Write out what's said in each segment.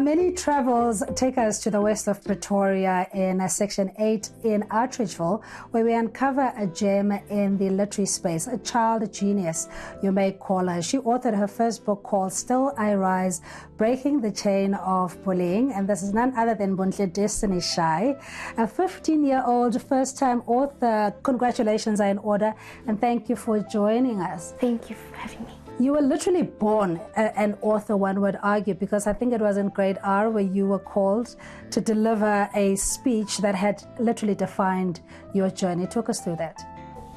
Our many travels take us to the west of Pretoria in Section 8 in Outreachville, where we uncover a gem in the literary space, a child genius, you may call her. She authored her first book called Still I Rise, Breaking the Chain of Bullying, and this is none other than Bontle Destiny Shai, a 15-year-old first-time author. Congratulations are in order, and thank you for joining us. Thank you for having me. You were literally born an author, one would argue, because I think it was in grade R where you were called to deliver a speech that had literally defined your journey. Talk us through that.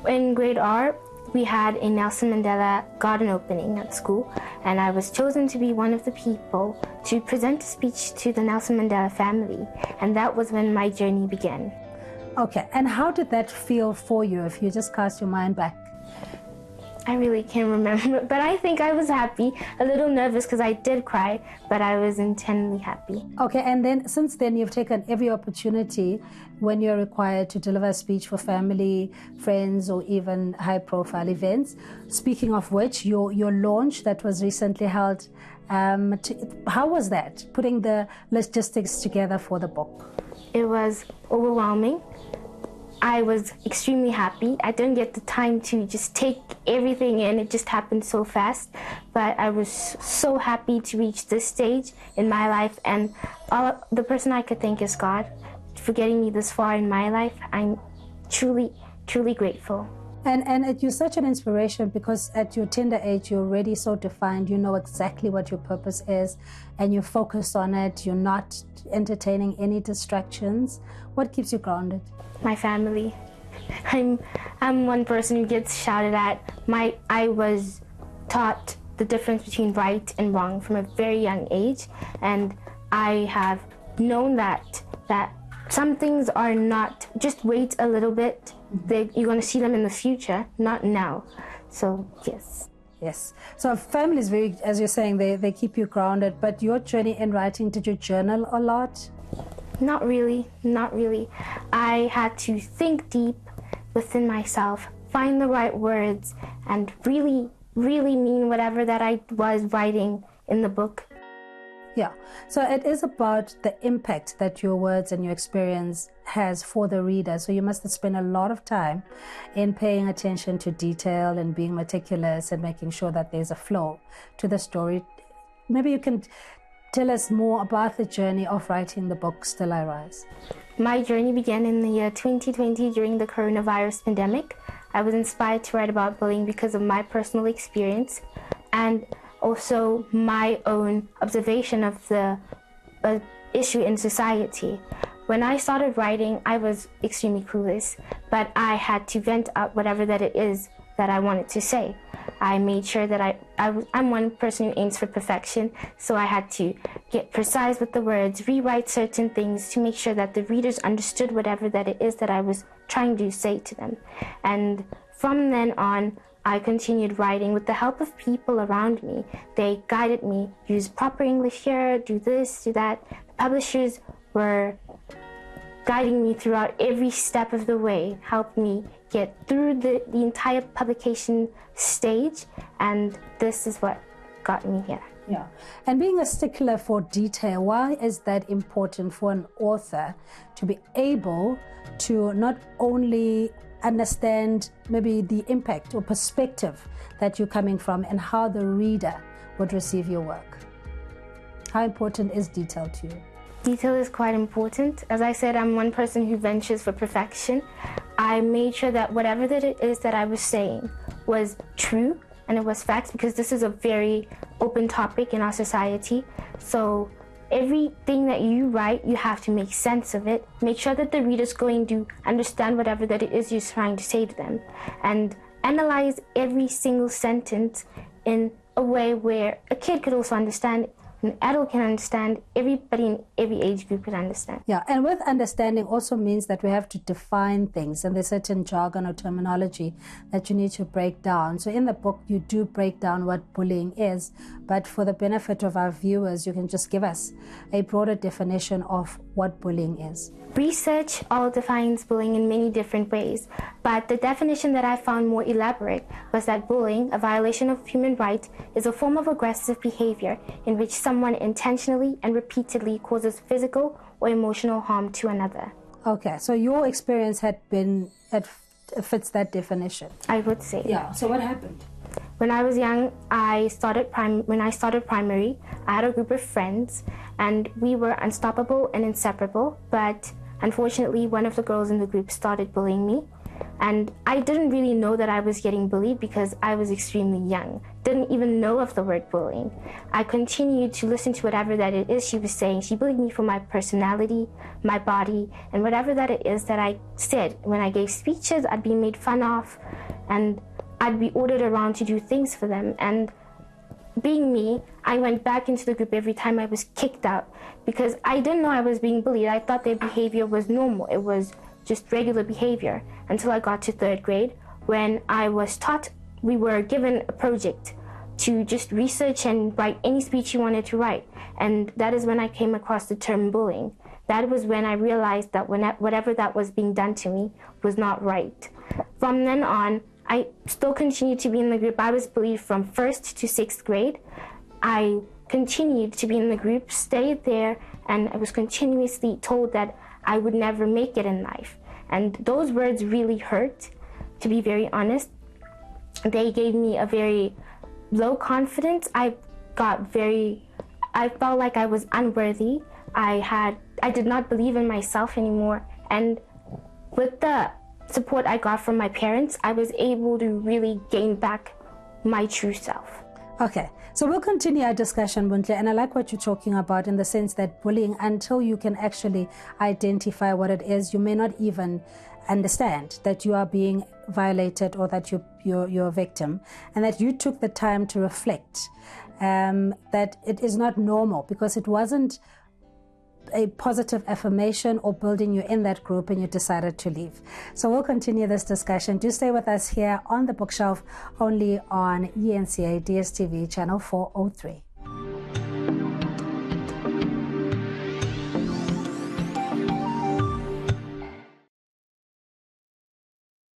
In grade R, we had a Nelson Mandela garden opening at school, and I was chosen to be one of the people to present a speech to the Nelson Mandela family, and that was when my journey began. Okay, and how did that feel for you if you just cast your mind back? I really can't remember, but I think I was happy, a little nervous because I did cry, but I was intensely happy. Okay, and then since then you've taken every opportunity when you're required to deliver a speech for family, friends, or even high-profile events. Speaking of which, your launch that was recently held, how was that, putting the logistics together for the book? It was overwhelming. I was extremely happy. I didn't get the time to just take everything in. It just happened so fast. But I was so happy to reach this stage in my life. And the person I could thank is God for getting me this far in my life. I'm truly, truly grateful. And you're such an inspiration because at your tender age, you're already so defined. You know exactly what your purpose is and you're focused on it. You're not entertaining any distractions. What keeps you grounded? My family. I'm one person who gets shouted at. I was taught the difference between right and wrong from a very young age, and I have known that some things are not, just wait a little bit. You're going to see them in the future, not now. So, yes. Yes. So family is very, as you're saying, they keep you grounded. But your journey in writing, did you journal a lot? Not really. I had to think deep within myself, find the right words, and really, really mean whatever that I was writing in the book. Yeah, so it is about the impact that your words and your experience has for the reader. So you must spend a lot of time in paying attention to detail and being meticulous and making sure that there's a flow to the story. Maybe you can tell us more about the journey of writing the book, Still I Rise. My journey began in the year 2020 during the coronavirus pandemic. I was inspired to write about bullying because of my personal experience and also my own observation of the issue in society. When I started writing, I was extremely clueless, but I had to vent out whatever that it is that I wanted to say. I made sure that I'm one person who aims for perfection, so I had to get precise with the words, rewrite certain things to make sure that the readers understood whatever that it is that I was trying to say to them. And from then on, I continued writing with the help of people around me. They guided me, use proper English here, do this, do that. The publishers were guiding me throughout every step of the way, helped me get through the entire publication stage, and this is what got me here. Yeah, and being a stickler for detail, why is that important for an author to be able to not only understand maybe the impact or perspective that you're coming from and how the reader would receive your work? How important is detail to you? Detail is quite important. As I said, I'm one person who ventures for perfection. I made sure that whatever that it is that I was saying was true and it was facts, because this is a very open topic in our society. So everything that you write, you have to make sense of it. Make sure that the reader's going to understand whatever that it is you're trying to say to them. And analyze every single sentence in a way where a kid could also understand it. An adult can understand, everybody in every age group can understand. Yeah, and with understanding also means that we have to define things, and there's certain jargon or terminology that you need to break down. So in the book, you do break down what bullying is, but for the benefit of our viewers, you can just give us a broader definition of what bullying is? Research all defines bullying in many different ways, but the definition that I found more elaborate was that bullying, a violation of human rights, is a form of aggressive behavior in which someone intentionally and repeatedly causes physical or emotional harm to another. Okay, so your experience fits that definition. I would say. Yeah, so what happened? When I was young, when I started primary, I had a group of friends, and we were unstoppable and inseparable, but unfortunately, one of the girls in the group started bullying me, and I didn't really know that I was getting bullied because I was extremely young, didn't even know of the word bullying. I continued to listen to whatever that it is she was saying. She bullied me for my personality, my body, and whatever that it is that I said. When I gave speeches, I'd be made fun of, and I'd be ordered around to do things for them. And being me, I went back into the group every time I was kicked out because I didn't know I was being bullied. I thought their behavior was normal. It was just regular behavior until I got to 3rd grade when I was taught, we were given a project to just research and write any speech you wanted to write. And that is when I came across the term bullying. That was when I realized that whatever that was being done to me was not right. From then on, I still continued to be in the group. I was bullied from 1st to 6th grade. I continued to be in the group, stayed there, and I was continuously told that I would never make it in life. And those words really hurt, to be very honest. They gave me a very low confidence. I felt like I was unworthy. I did not believe in myself anymore. And with the support I got from my parents, I was able to really gain back my true self. Okay, so we'll continue our discussion, Bontle, and I like what you're talking about in the sense that bullying, until you can actually identify what it is, you may not even understand that you are being violated or that you're a victim, and that you took the time to reflect that it is not normal because it wasn't a positive affirmation or building you in that group and you decided to leave. So we'll continue this discussion. Do stay with us here on The Bookshelf, only on eNCA DSTV channel 403.